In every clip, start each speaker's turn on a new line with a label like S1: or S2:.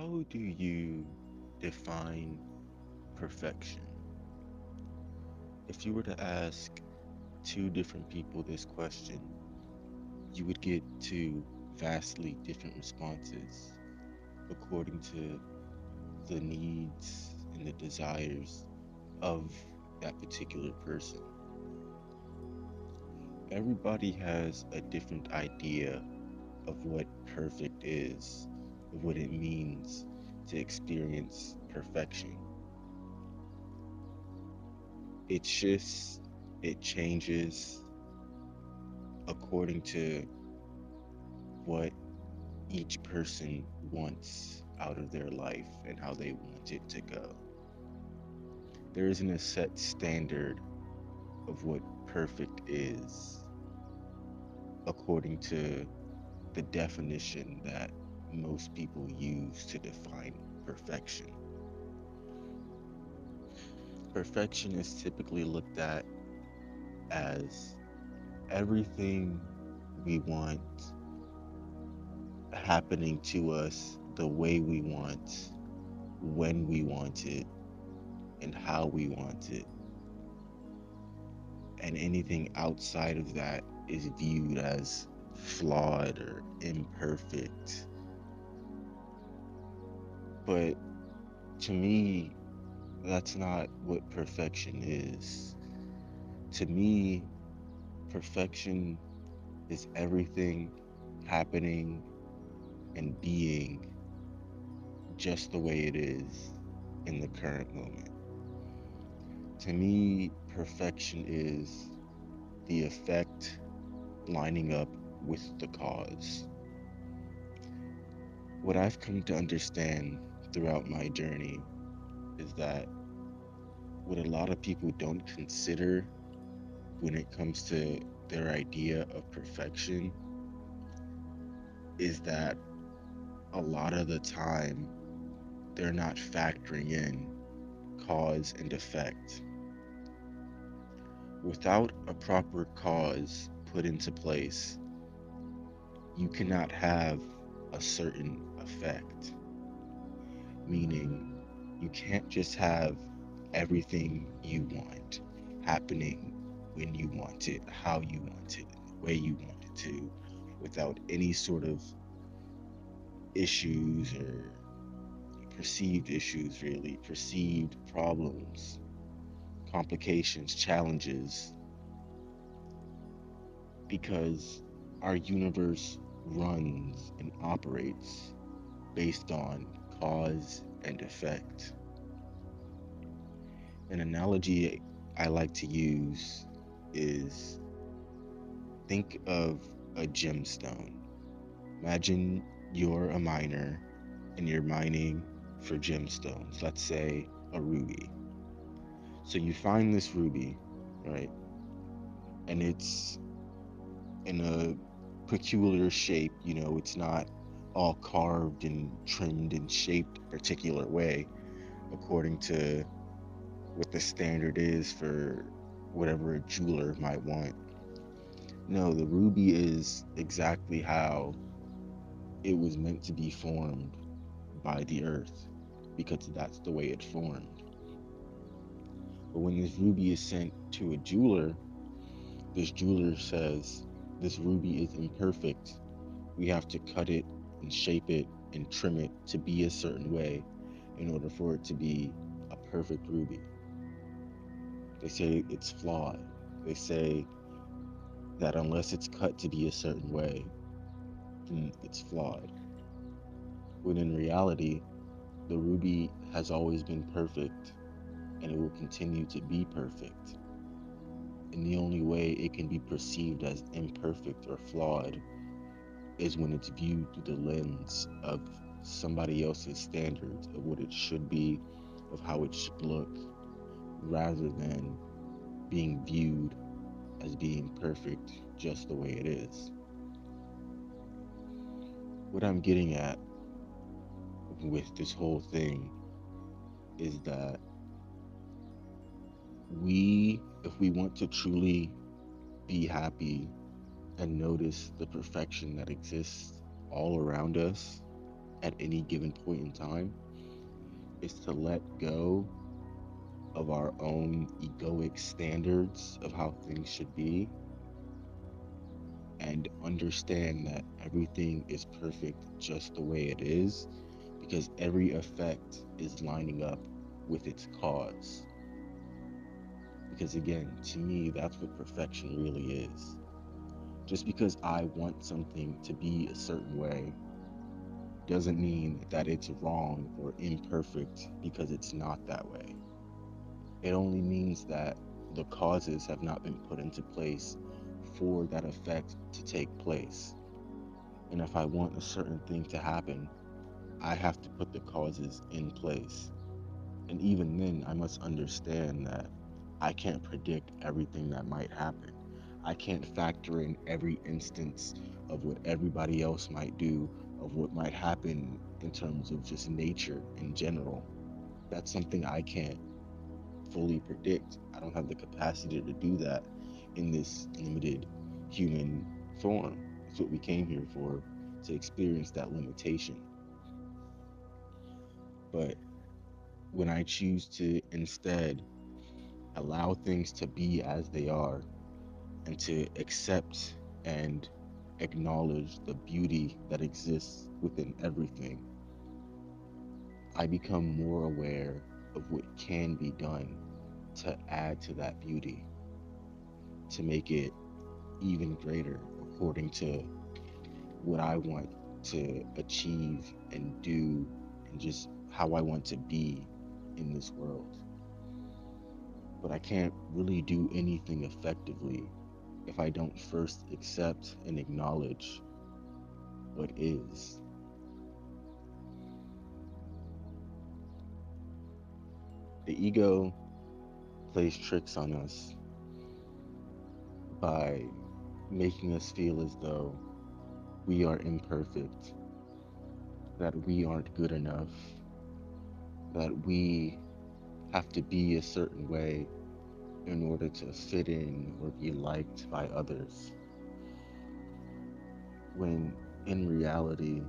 S1: How do you define perfection? If you were to ask two different people this question, you would get two vastly different responses according to the needs and the desires of that particular person. Everybody has a different idea of what perfect is, of what it means to experience perfection. It shifts, it changes according to what each person wants out of their life and how they want it to go. There isn't a set standard of what perfect is according to the definition that most people use to define perfection. Perfection is typically looked at as everything we want happening to us the way we want, when we want it, and how we want it. And anything outside of that is viewed as flawed or imperfect. But to me, that's not what perfection is. To me, perfection is everything happening and being just the way it is in the current moment. To me, perfection is the effect lining up with the cause. What I've come to understand throughout my journey is that what a lot of people don't consider when it comes to their idea of perfection is that a lot of the time they're not factoring in cause and effect. Without a proper cause put into place, you cannot have a certain effect, meaning you can't just have everything you want happening when you want it, how you want it, the way you want it to, without any sort of issues or perceived issues, really, perceived problems, complications, challenges, because our universe runs and operates based on cause and effect. An analogy I like to use is think of a gemstone. Imagine you're a miner and you're mining for gemstones, let's say a ruby. So you find this ruby, right? And it's in a peculiar shape, it's not all carved and trimmed and shaped a particular way according to what the standard is for whatever a jeweler might want. No, the ruby is exactly how it was meant to be formed by the earth because that's the way it formed. But when this ruby is sent to a jeweler, this jeweler says this ruby is imperfect. We have to cut it and shape it and trim it to be a certain way in order for it to be a perfect ruby. They say it's flawed. They say that unless it's cut to be a certain way, then it's flawed. When in reality, the ruby has always been perfect and it will continue to be perfect. And the only way it can be perceived as imperfect or flawed is when it's viewed through the lens of somebody else's standards of what it should be, of how it should look, rather than being viewed as being perfect just the way it is. What I'm getting at with this whole thing is that if we want to truly be happy and notice the perfection that exists all around us, at any given point in time is to let go of our own egoic standards of how things should be and understand that everything is perfect just the way it is because every effect is lining up with its cause. Because again, to me, that's what perfection really is. Just because I want something to be a certain way doesn't mean that it's wrong or imperfect because it's not that way. It only means that the causes have not been put into place for that effect to take place. And if I want a certain thing to happen, I have to put the causes in place. And even then, I must understand that I can't predict everything that might happen. I can't factor in every instance of what everybody else might do, of what might happen in terms of just nature in general. That's something I can't fully predict. I don't have the capacity to do that in this limited human form. It's what we came here for, to experience that limitation. But when I choose to instead allow things to be as they are and to accept and acknowledge the beauty that exists within everything, I become more aware of what can be done to add to that beauty, to make it even greater according to what I want to achieve and do and just how I want to be in this world. But I can't really do anything effectively if I don't first accept and acknowledge what is. The ego plays tricks on us by making us feel as though we are imperfect, that we aren't good enough, that we have to be a certain way in order to fit in or be liked by others. When in reality,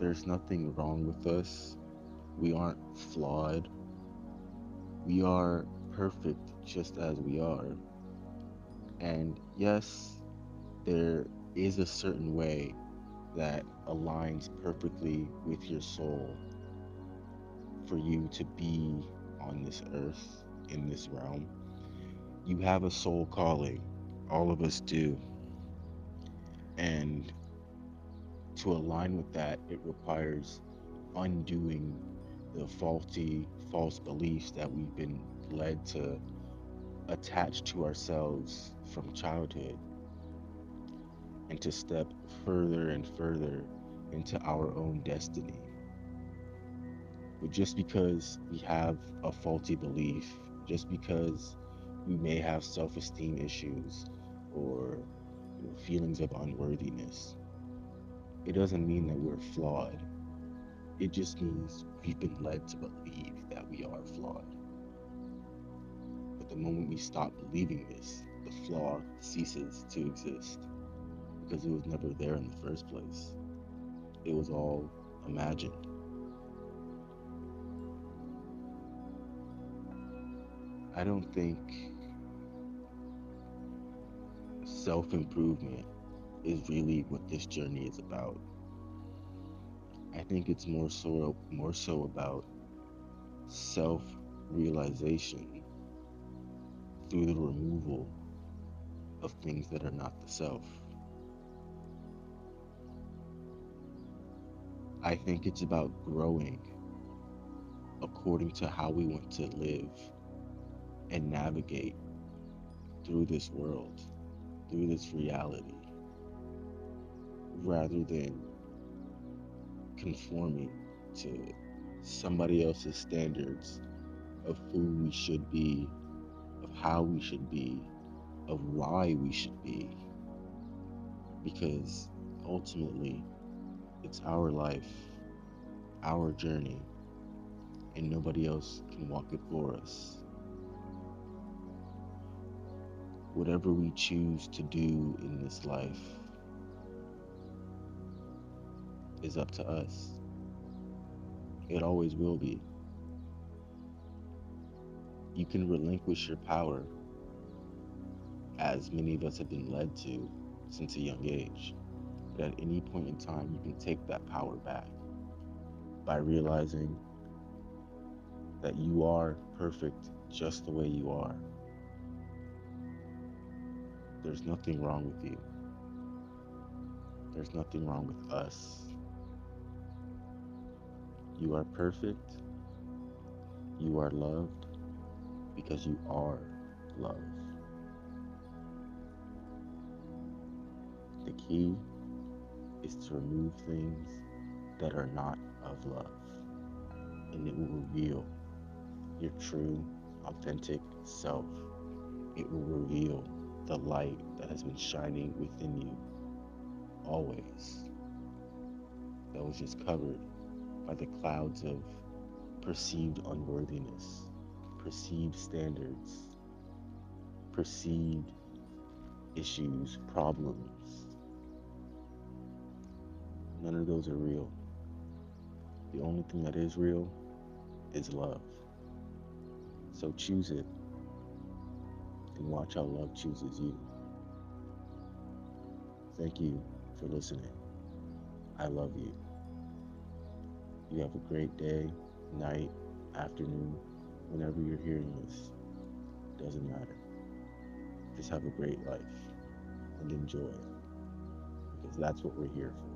S1: there's nothing wrong with us. We aren't flawed. We are perfect just as we are. And yes, there is a certain way that aligns perfectly with your soul for you to be on this earth, in this realm. You have a soul calling. All of us do. And to align with that, it requires undoing the faulty, false beliefs that we've been led to attach to ourselves from childhood and to step further and further into our own destiny. But just because we have a faulty belief, just because we may have self-esteem issues or feelings of unworthiness, it doesn't mean that we're flawed. It just means we've been led to believe that we are flawed. But the moment we stop believing this, the flaw ceases to exist because it was never there in the first place. It was all imagined. I don't think self improvement is really what this journey is about. I think it's more so about self realization through the removal of things that are not the self. I think it's about growing according to how we want to live and navigate through this world, through this reality, rather than conforming to somebody else's standards of who we should be, of how we should be, of why we should be. Because ultimately, it's our life, our journey, and nobody else can walk it for us. Whatever we choose to do in this life is up to us. It always will be. You can relinquish your power, as many of us have been led to since a young age. But at any point in time, you can take that power back by realizing that you are perfect just the way you are. There's nothing wrong with you. There's nothing wrong with us. You are perfect. You are loved because you are love. The key is to remove things that are not of love, and it will reveal your true, authentic self. It will reveal the light that has been shining within you always, that was just covered by the clouds of perceived unworthiness, perceived standards, perceived issues, problems. None of those are real. The only thing that is real is love. So choose it and watch how love chooses you. Thank you for listening. I love you. You have a great day, night, afternoon, whenever you're hearing this. Doesn't matter. Just have a great life and enjoy it because that's what we're here for.